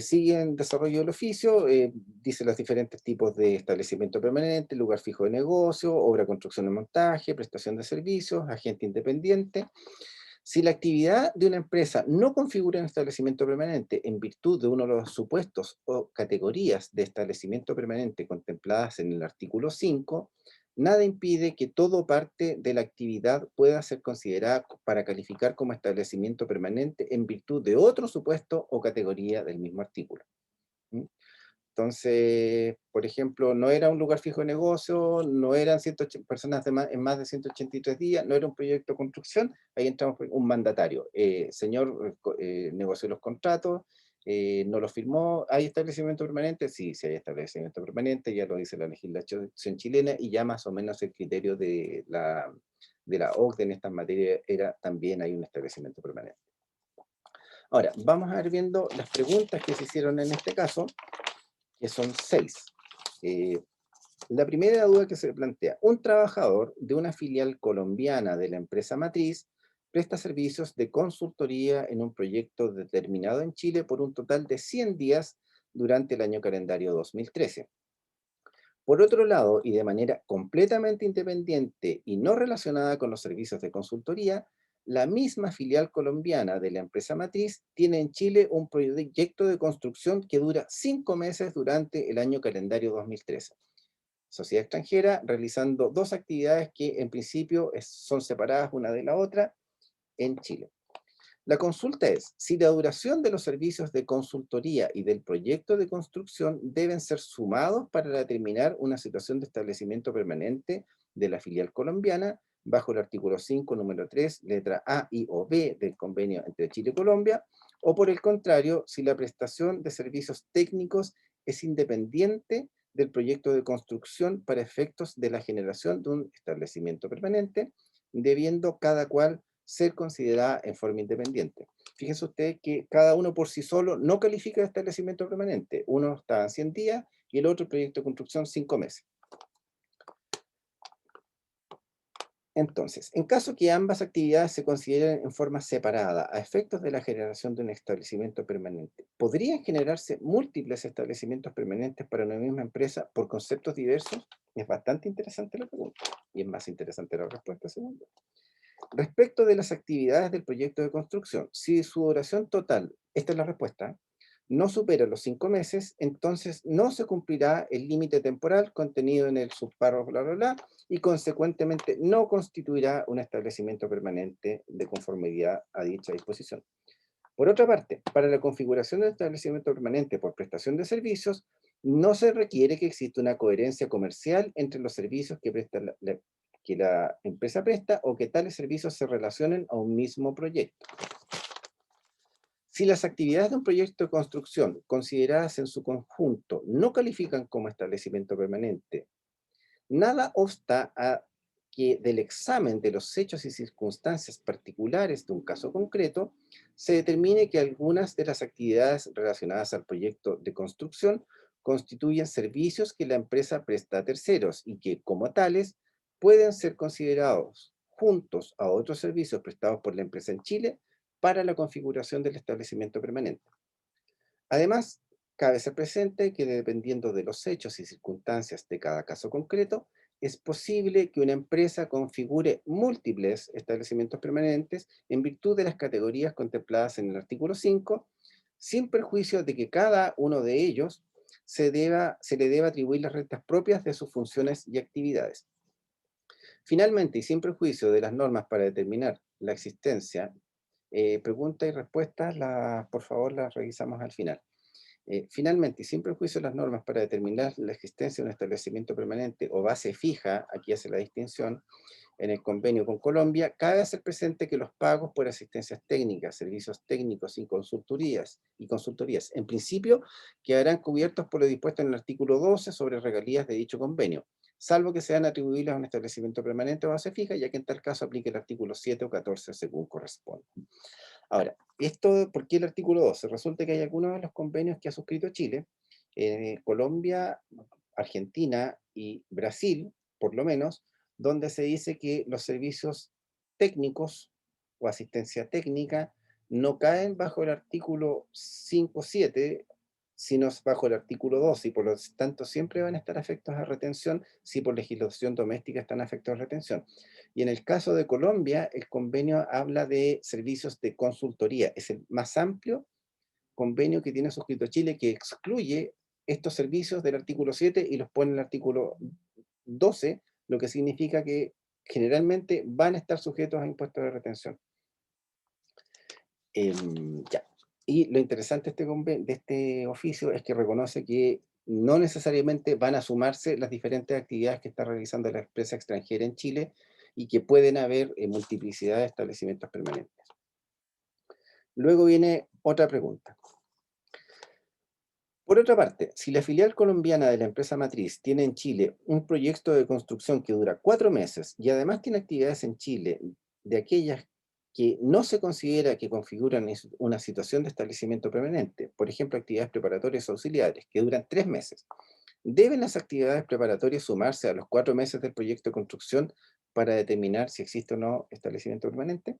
sigue en desarrollo del oficio, dice los diferentes tipos de establecimiento permanente: lugar fijo de negocio, obra, construcción y montaje, prestación de servicios, agente independiente. Si la actividad de una empresa no configura un establecimiento permanente en virtud de uno de los supuestos o categorías de establecimiento permanente contempladas en el artículo 5, nada impide que todo parte de la actividad pueda ser considerada para calificar como establecimiento permanente en virtud de otro supuesto o categoría del mismo artículo. ¿Mm? Entonces, por ejemplo, no era un lugar fijo de negocio, no eran 180 personas en más de 183 días, no era un proyecto de construcción. Ahí entramos por un mandatario. Señor, negoció los contratos, no los firmó. ¿Hay establecimiento permanente? Sí, sí hay establecimiento permanente, ya lo dice la legislación chilena, y ya más o menos el criterio de la OCDE en estas materias era también hay un establecimiento permanente. Ahora, vamos a ir viendo las preguntas que se hicieron en este caso, que son 6. La primera duda que se plantea: un trabajador de una filial colombiana de la empresa matriz presta servicios de consultoría en un proyecto determinado en Chile por un total de 100 días durante el año calendario 2013. Por otro lado, y de manera completamente independiente y no relacionada con los servicios de consultoría, la misma filial colombiana de la empresa matriz tiene en Chile un proyecto de construcción que dura 5 meses durante el año calendario 2013. Sociedad extranjera realizando dos actividades que en principio son separadas una de la otra en Chile. La consulta es si la duración de los servicios de consultoría y del proyecto de construcción deben ser sumados para determinar una situación de establecimiento permanente de la filial colombiana, bajo el artículo 5, número 3, letra A, I o B del convenio entre Chile y Colombia, o por el contrario, si la prestación de servicios técnicos es independiente del proyecto de construcción para efectos de la generación de un establecimiento permanente, debiendo cada cual ser considerada en forma independiente. Fíjense ustedes que cada uno por sí solo no califica de establecimiento permanente. Uno está en 100 días y el otro, proyecto de construcción, 5 meses. Entonces, en caso que ambas actividades se consideren en forma separada a efectos de la generación de un establecimiento permanente, ¿podrían generarse múltiples establecimientos permanentes para una misma empresa por conceptos diversos? Es bastante interesante la pregunta y es más interesante la respuesta, según yo. Respecto de las actividades del proyecto de construcción, si su duración total, esta es la respuesta, no supera los 5 meses, entonces no se cumplirá el límite temporal contenido en el subpárrafo, bla, bla, bla, y consecuentemente no constituirá un establecimiento permanente de conformidad a dicha disposición. Por otra parte, para la configuración del establecimiento permanente por prestación de servicios, no se requiere que exista una coherencia comercial entre los servicios que que la empresa presta o que tales servicios se relacionen a un mismo proyecto. Si las actividades de un proyecto de construcción, consideradas en su conjunto, no califican como establecimiento permanente, nada obsta a que del examen de los hechos y circunstancias particulares de un caso concreto, se determine que algunas de las actividades relacionadas al proyecto de construcción constituyen servicios que la empresa presta a terceros y que, como tales, pueden ser considerados juntos a otros servicios prestados por la empresa en Chile para la configuración del establecimiento permanente. Además, cabe ser presente que dependiendo de los hechos y circunstancias de cada caso concreto, es posible que una empresa configure múltiples establecimientos permanentes en virtud de las categorías contempladas en el artículo 5, sin perjuicio de que cada uno de ellos se le deba atribuir las rentas propias de sus funciones y actividades. Finalmente, y sin perjuicio de las normas para determinar la existencia, preguntas y respuestas, por favor, las revisamos al final. Finalmente, y sin perjuicio de las normas para determinar la existencia de un establecimiento permanente o base fija, aquí hace la distinción, en el convenio con Colombia, cabe hacer presente que los pagos por asistencias técnicas, servicios técnicos y consultorías, en principio, quedarán cubiertos por lo dispuesto en el artículo 12 sobre regalías de dicho convenio, salvo que sean atribuibles a un establecimiento permanente o base fija, ya que en tal caso aplique el artículo 7 o 14 según corresponda. Ahora, ¿por qué el artículo 12? Resulta que hay algunos de los convenios que ha suscrito Chile, Colombia, Argentina y Brasil, por lo menos, donde se dice que los servicios técnicos o asistencia técnica no caen bajo el artículo 5.7, sino bajo el artículo 12, y por lo tanto siempre van a estar afectos a retención si por legislación doméstica están afectos a retención. Y en el caso de Colombia, el convenio habla de servicios de consultoría. Es el más amplio convenio que tiene suscrito Chile, que excluye estos servicios del artículo 7 y los pone en el artículo 12, lo que significa que generalmente van a estar sujetos a impuestos de retención. Ya. Y lo interesante de este oficio es que reconoce que no necesariamente van a sumarse las diferentes actividades que está realizando la empresa extranjera en Chile y que pueden haber multiplicidad de establecimientos permanentes. Luego viene otra pregunta. Por otra parte, si la filial colombiana de la empresa matriz tiene en Chile un proyecto de construcción que dura 4 meses y además tiene actividades en Chile de aquellas que no se considera que configuran una situación de establecimiento permanente, por ejemplo, actividades preparatorias auxiliares que duran 3 meses, ¿deben las actividades preparatorias sumarse a los 4 meses del proyecto de construcción para determinar si existe o no establecimiento permanente?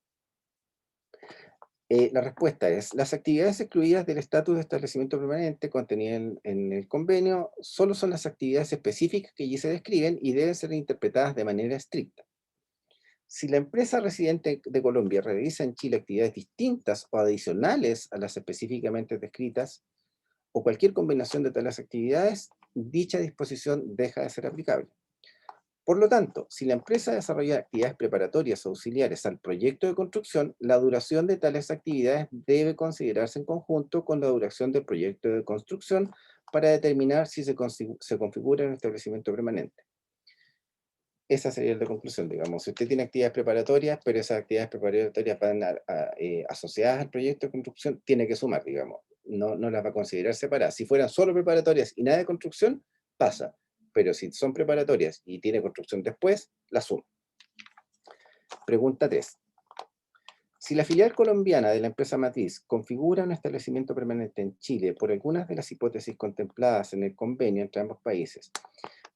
La respuesta es, las actividades excluidas del estatus de establecimiento permanente contenido en el convenio solo son las actividades específicas que allí se describen y deben ser interpretadas de manera estricta. Si la empresa residente de Colombia realiza en Chile actividades distintas o adicionales a las específicamente descritas, o cualquier combinación de tales actividades, dicha disposición deja de ser aplicable. Por lo tanto, si la empresa desarrolla actividades preparatorias o auxiliares al proyecto de construcción, la duración de tales actividades debe considerarse en conjunto con la duración del proyecto de construcción para determinar si se configura un establecimiento permanente. Esa sería la conclusión, digamos. Si usted tiene actividades preparatorias, pero esas actividades preparatorias van asociadas al proyecto de construcción, tiene que sumar, digamos. No, no las va a considerar separadas. Si fueran solo preparatorias y nada de construcción, pasa. Pero si son preparatorias y tiene construcción después, la suma. Pregunta 3. Si la filial colombiana de la empresa matriz configura un establecimiento permanente en Chile por algunas de las hipótesis contempladas en el convenio entre ambos países,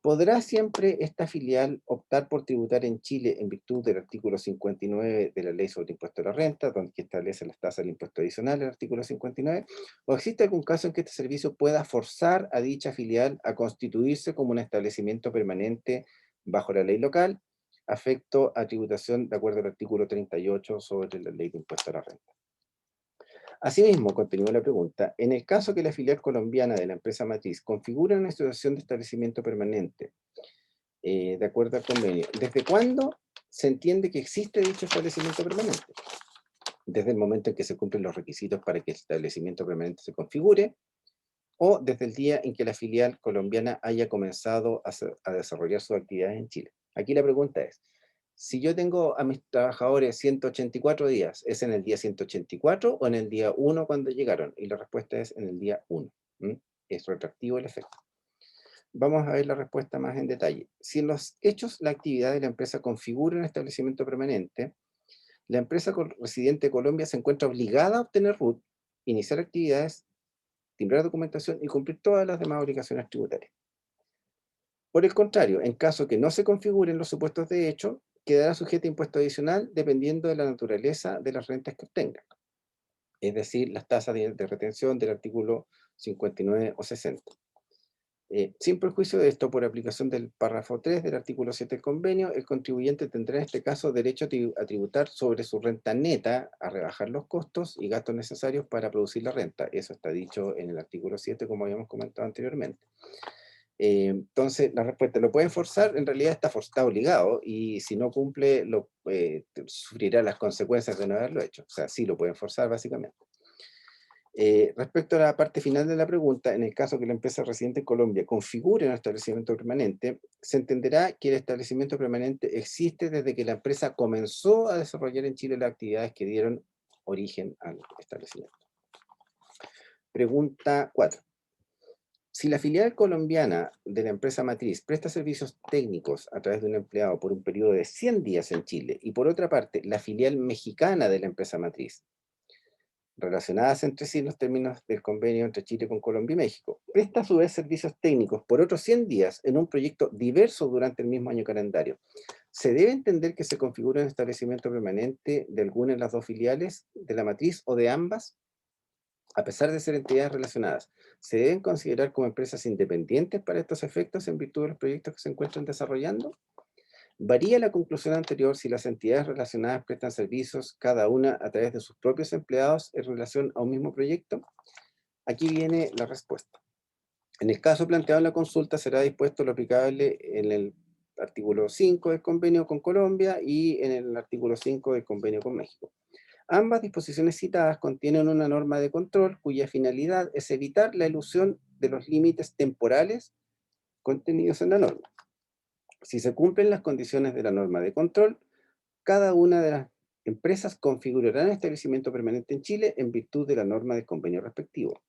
¿podrá siempre esta filial optar por tributar en Chile en virtud del artículo 59 de la Ley sobre el Impuesto a la Renta, donde que establece las tasas del impuesto adicional, el artículo 59? ¿O existe algún caso en que este servicio pueda forzar a dicha filial a constituirse como un establecimiento permanente bajo la ley local, afecto a tributación de acuerdo al artículo 38 sobre la Ley de Impuesto a la Renta? Asimismo, continúa la pregunta, en el caso que la filial colombiana de la empresa matriz configure una situación de establecimiento permanente, de acuerdo al convenio, ¿desde cuándo se entiende que existe dicho establecimiento permanente? ¿Desde el momento en que se cumplen los requisitos para que el establecimiento permanente se configure, o desde el día en que la filial colombiana haya comenzado a desarrollar sus actividades en Chile? Aquí la pregunta es, si yo tengo a mis trabajadores 184 días, ¿es en el día 184 o en el día 1 cuando llegaron? Y la respuesta es en el día 1. ¿Mm? Es retroactivo el efecto. Vamos a ver la respuesta más en detalle. Si en los hechos la actividad de la empresa configura un establecimiento permanente, la empresa residente de Colombia se encuentra obligada a obtener RUT, iniciar actividades, timbrar documentación y cumplir todas las demás obligaciones tributarias. Por el contrario, en caso que no se configuren los supuestos de hecho, quedará sujeta a impuesto adicional dependiendo de la naturaleza de las rentas que obtenga, es decir, las tasas de retención del artículo 59 o 60. Sin perjuicio de esto, por aplicación del párrafo 3 del artículo 7 del convenio, el contribuyente tendrá en este caso derecho a tributar sobre su renta neta, a rebajar los costos y gastos necesarios para producir la renta. Eso está dicho en el artículo 7, como habíamos comentado anteriormente. Entonces, la respuesta, ¿lo pueden forzar? En realidad está obligado, y si no cumple, sufrirá las consecuencias de no haberlo hecho. O sea, sí lo pueden forzar, básicamente. Respecto a la parte final de la pregunta, en el caso que la empresa residente en Colombia configure un establecimiento permanente, se entenderá que el establecimiento permanente existe desde que la empresa comenzó a desarrollar en Chile las actividades que dieron origen al establecimiento. Pregunta 4. Si la filial colombiana de la empresa matriz presta servicios técnicos a través de un empleado por un periodo de 100 días en Chile, y por otra parte, la filial mexicana de la empresa matriz, relacionadas entre sí en los términos del convenio entre Chile con Colombia y México, presta a su vez servicios técnicos por otros 100 días en un proyecto diverso durante el mismo año calendario, ¿se debe entender que se configura un establecimiento permanente de alguna de las dos filiales de la matriz o de ambas? A pesar de ser entidades relacionadas, ¿se deben considerar como empresas independientes para estos efectos en virtud de los proyectos que se encuentran desarrollando? ¿Varía la conclusión anterior si las entidades relacionadas prestan servicios cada una a través de sus propios empleados en relación a un mismo proyecto? Aquí viene la respuesta. En el caso planteado en la consulta, será dispuesto lo aplicable en el artículo 5 del convenio con Colombia y en el artículo 5 del convenio con México. Ambas disposiciones citadas contienen una norma de control cuya finalidad es evitar la elusión de los límites temporales contenidos en la norma. Si se cumplen las condiciones de la norma de control, cada una de las empresas configurará un establecimiento permanente en Chile en virtud de la norma del convenio respectivo.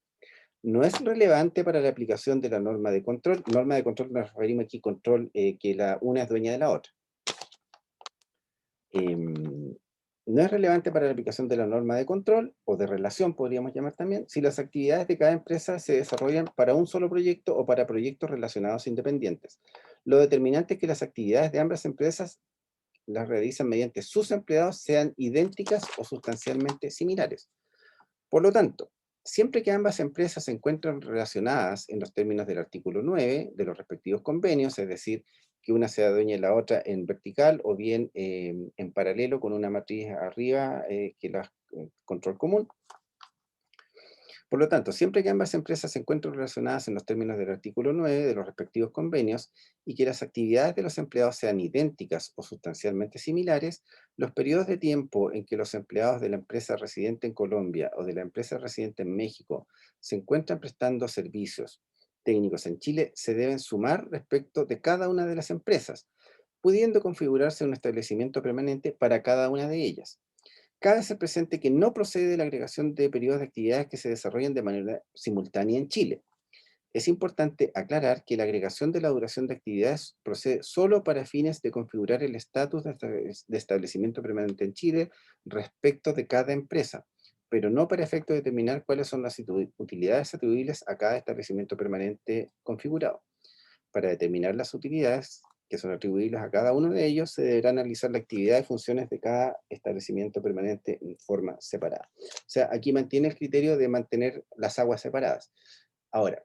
No es relevante para la aplicación de la norma de control nos referimos aquí control que la una es dueña de la otra. No es relevante para la aplicación de la norma de control o de relación, podríamos llamar también, si las actividades de cada empresa se desarrollan para un solo proyecto o para proyectos relacionados independientes. Lo determinante es que las actividades de ambas empresas las realizan mediante sus empleados sean idénticas o sustancialmente similares. Por lo tanto, siempre que ambas empresas se encuentren relacionadas en los términos del artículo 9 de los respectivos convenios, es decir, que una sea dueña de la otra en vertical o bien en paralelo con una matriz arriba que la control común. Por lo tanto, siempre que ambas empresas se encuentren relacionadas en los términos del artículo 9 de los respectivos convenios y que las actividades de los empleados sean idénticas o sustancialmente similares, los periodos de tiempo en que los empleados de la empresa residente en Colombia o de la empresa residente en México se encuentran prestando servicios técnicos en Chile se deben sumar respecto de cada una de las empresas, pudiendo configurarse un establecimiento permanente para cada una de ellas. Cabe hacer presente que no procede la agregación de periodos de actividades que se desarrollen de manera simultánea en Chile. Es importante aclarar que la agregación de la duración de actividades procede solo para fines de configurar el estatus de establecimiento permanente en Chile respecto de cada empresa, pero no para efecto de determinar cuáles son las utilidades atribuibles a cada establecimiento permanente configurado. Para determinar las utilidades que son atribuibles a cada uno de ellos, se deberá analizar la actividad y funciones de cada establecimiento permanente en forma separada. O sea, aquí mantiene el criterio de mantener las aguas separadas. Ahora,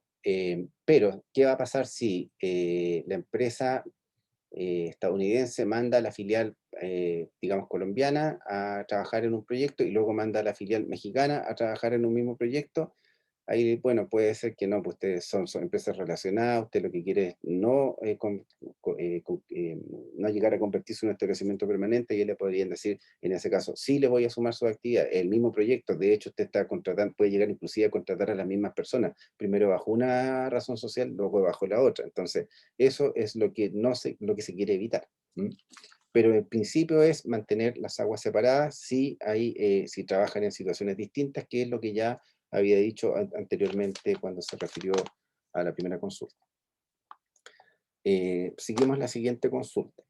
pero, ¿qué va a pasar si la empresa estadounidense manda a la filial, digamos, colombiana a trabajar en un proyecto y luego manda a la filial mexicana a trabajar en un mismo proyecto? Ahí, bueno, puede ser que no, pues ustedes son empresas relacionadas, usted lo que quiere es no, no llegar a convertirse en un establecimiento permanente, y ellos le podrían decir, en ese caso, sí le voy a sumar su actividad, el mismo proyecto. De hecho, usted está contratando, puede llegar inclusive a contratar a las mismas personas, primero bajo una razón social, luego bajo la otra. Entonces, eso es lo que, no se, lo que se quiere evitar. ¿Mm? Pero el principio es mantener las aguas separadas si, si trabajan en situaciones distintas, que es lo que ya había dicho anteriormente cuando se refirió a la primera consulta. Seguimos la siguiente consulta.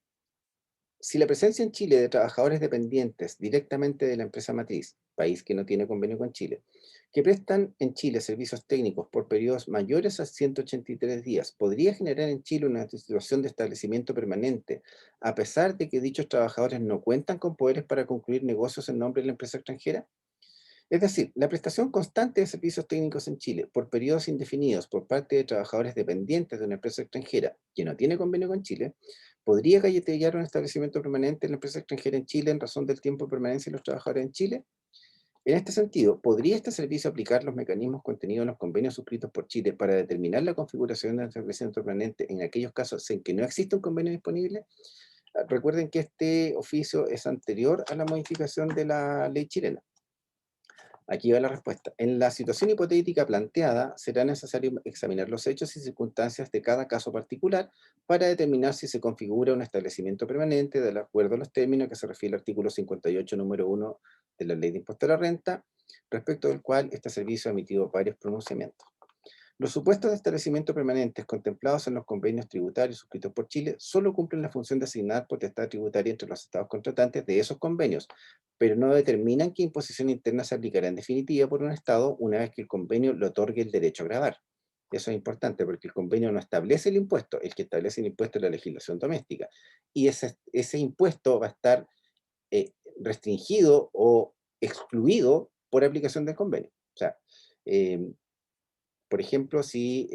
Si la presencia en Chile de trabajadores dependientes directamente de la empresa matriz, país que no tiene convenio con Chile, que prestan en Chile servicios técnicos por periodos mayores a 183 días, podría generar en Chile una situación de establecimiento permanente, a pesar de que dichos trabajadores no cuentan con poderes para concluir negocios en nombre de la empresa extranjera. Es decir, la prestación constante de servicios técnicos en Chile por periodos indefinidos por parte de trabajadores dependientes de una empresa extranjera que no tiene convenio con Chile, podría galletear un establecimiento permanente en la empresa extranjera en Chile en razón del tiempo de permanencia de los trabajadores en Chile. En este sentido, ¿podría este servicio aplicar los mecanismos contenidos en los convenios suscritos por Chile para determinar la configuración del establecimiento permanente en aquellos casos en que no existe un convenio disponible? Recuerden que este oficio es anterior a la modificación de la ley chilena. Aquí va la respuesta. En la situación hipotética planteada, será necesario examinar los hechos y circunstancias de cada caso particular para determinar si se configura un establecimiento permanente de acuerdo a los términos que se refiere al artículo 58, número 1 de la Ley de Impuesto a la Renta, respecto del cual este servicio ha emitido varios pronunciamientos. Los supuestos de establecimiento permanentes contemplados en los convenios tributarios suscritos por Chile solo cumplen la función de asignar potestad tributaria entre los estados contratantes de esos convenios, pero no determinan qué imposición interna se aplicará en definitiva por un estado una vez que el convenio le otorgue el derecho a gravar. Eso es importante porque el convenio no establece el impuesto, el que establece el impuesto es la legislación doméstica. Y ese impuesto va a estar restringido o excluido por aplicación del convenio. O sea, eh, por ejemplo, si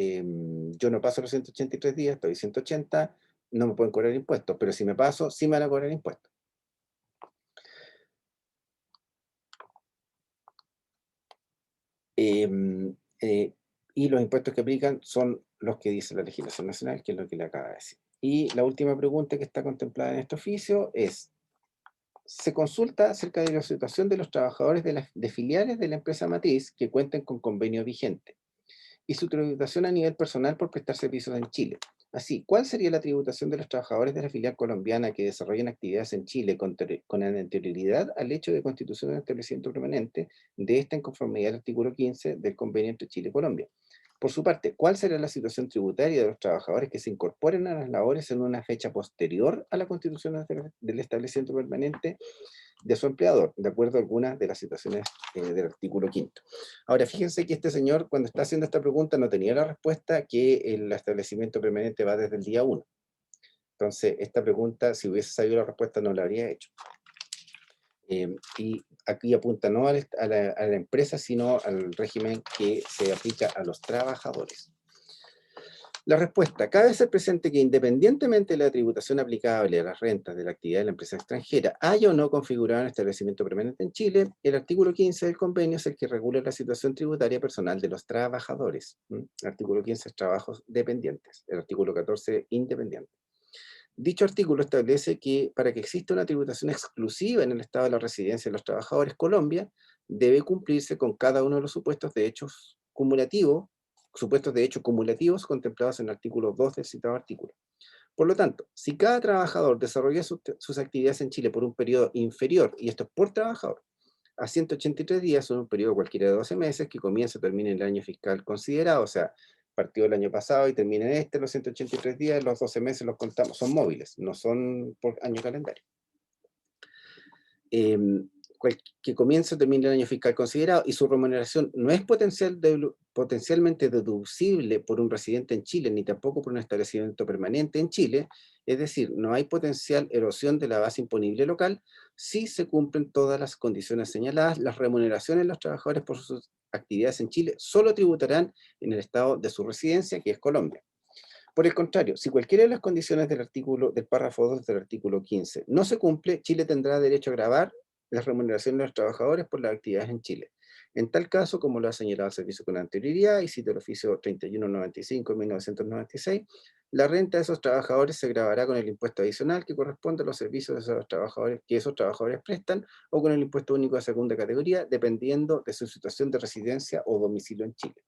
yo no paso los 183 días, estoy 180, no me pueden cobrar impuestos, pero si me paso, sí me van a cobrar impuestos. Em, eh, y los impuestos que aplican son los que dice la legislación nacional, que es lo que le acaba de decir. Y la última pregunta que está contemplada en este oficio es, se consulta acerca de la situación de los trabajadores de filiales de la empresa matriz que cuenten con convenio vigente y su tributación a nivel personal por prestar servicios en Chile. Así, ¿cuál sería la tributación de los trabajadores de la filial colombiana que desarrollan actividades en Chile con anterioridad al hecho de constitución de un establecimiento permanente de esta en conformidad al artículo 15 del convenio entre Chile y Colombia? Por su parte, ¿cuál será la situación tributaria de los trabajadores que se incorporen a las labores en una fecha posterior a la constitución del establecimiento permanente de su empleador, de acuerdo a algunas de las situaciones del artículo quinto? Ahora, fíjense que este señor, cuando está haciendo esta pregunta, no tenía la respuesta que el establecimiento permanente va desde el día uno. Entonces, esta pregunta, si hubiese sabido la respuesta, no la habría hecho. Y aquí apunta no a la empresa, sino al régimen que se aplica a los trabajadores. La respuesta: cabe hacer presente que independientemente de la tributación aplicable a las rentas de la actividad de la empresa extranjera, haya o no configurado un establecimiento permanente en Chile, el artículo 15 del convenio es el que regula la situación tributaria personal de los trabajadores. El artículo 15 es trabajos dependientes, el artículo 14 independiente. Dicho artículo establece que para que exista una tributación exclusiva en el estado de la residencia de los trabajadores, Colombia debe cumplirse con cada uno de los supuestos de hecho cumulativos contemplados en el artículo 2 del citado artículo. Por lo tanto, si cada trabajador desarrolla sus actividades en Chile por un periodo inferior, y esto es por trabajador, a 183 días, son un periodo cualquiera de 12 meses que comienza o termina en el año fiscal considerado, o sea, partió el año pasado y termina en este, los 183 días, los 12 meses los contamos, son móviles, no son por año calendario. eh, que comienza o termina el año fiscal considerado y su remuneración no es potencialmente deducible por un residente en Chile, ni tampoco por un establecimiento permanente en Chile, es decir, no hay potencial erosión de la base imponible local, si se cumplen todas las condiciones señaladas. Las remuneraciones de los trabajadores por sus actividades en Chile solo tributarán en el estado de su residencia, que es Colombia. Por el contrario, si cualquiera de las condiciones del párrafo 2 del artículo 15 no se cumple, Chile tendrá derecho a gravar las remuneraciones de los trabajadores por las actividades en Chile. En tal caso, como lo ha señalado el servicio con anterioridad y cita el oficio 3195 de 1996, la renta de esos trabajadores se gravará con el impuesto adicional que corresponde a los servicios de esos trabajadores que esos trabajadores prestan, o con el impuesto único de segunda categoría, dependiendo de su situación de residencia o domicilio en Chile.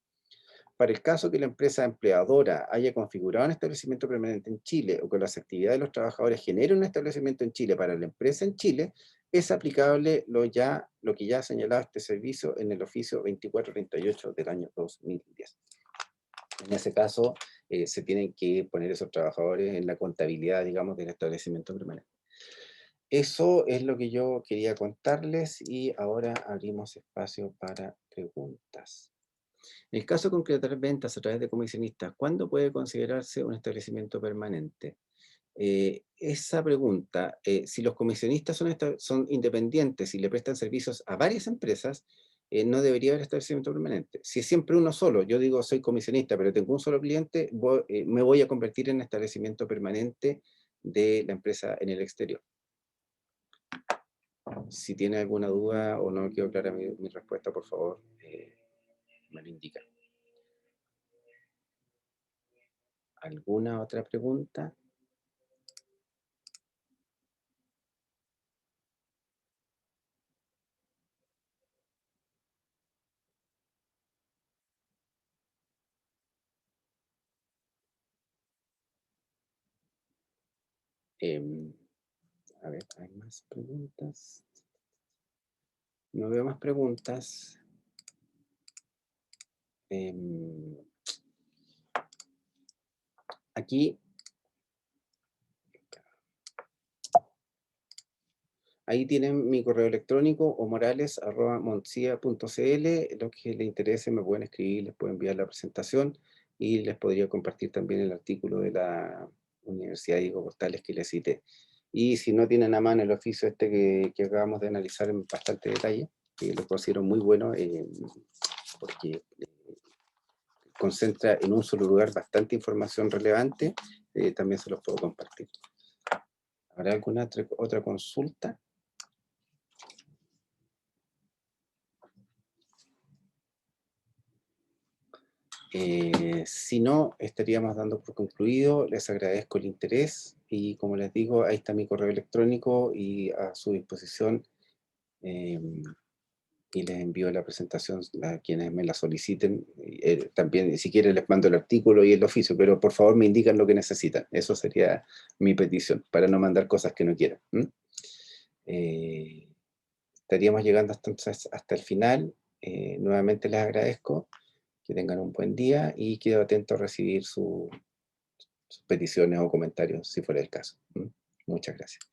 Para el caso que la empresa empleadora haya configurado un establecimiento permanente en Chile, o que las actividades de los trabajadores generen un establecimiento en Chile para la empresa en Chile, es aplicable lo que ya ha señalado este servicio en el oficio 2438 del año 2010. En ese caso, se tienen que poner esos trabajadores en la contabilidad, digamos, del establecimiento permanente. Eso es lo que yo quería contarles, y ahora abrimos espacio para preguntas. En el caso de concretar ventas a través de comisionistas, ¿cuándo puede considerarse un establecimiento permanente? Esa pregunta, si los comisionistas son independientes y le prestan servicios a varias empresas, no debería haber establecimiento permanente. Si es siempre uno solo, yo digo soy comisionista, pero tengo un solo cliente, me voy a convertir en establecimiento permanente de la empresa en el exterior. Si tiene alguna duda o no quedó clara mi respuesta, por favor, me lo indica. ¿Alguna otra pregunta? A ver, ¿hay más preguntas? No veo más preguntas. Aquí, ahí tienen mi correo electrónico, omorales@montsia.cl. Los que les interese me pueden escribir, les puedo enviar la presentación y les podría compartir también el artículo de la Universidad Diego Portales que les cité. Y si no tienen a mano el oficio este que acabamos de analizar en bastante detalle, que lo considero muy bueno, porque concentra en un solo lugar bastante información relevante, también se los puedo compartir. ¿Habrá alguna otra consulta? Si no, estaríamos dando por concluido. Les agradezco el interés y, como les digo, ahí está mi correo electrónico y a su disposición, y les envío la presentación a quienes me la soliciten. También, si quieren, les mando el artículo y el oficio, pero por favor me indican lo que necesitan. Eso sería mi petición, para no mandar cosas que no quieran. Estaríamos llegando hasta el final. Nuevamente les agradezco. Que tengan un buen día y quedo atento a recibir sus peticiones o comentarios, si fuera el caso. Muchas gracias.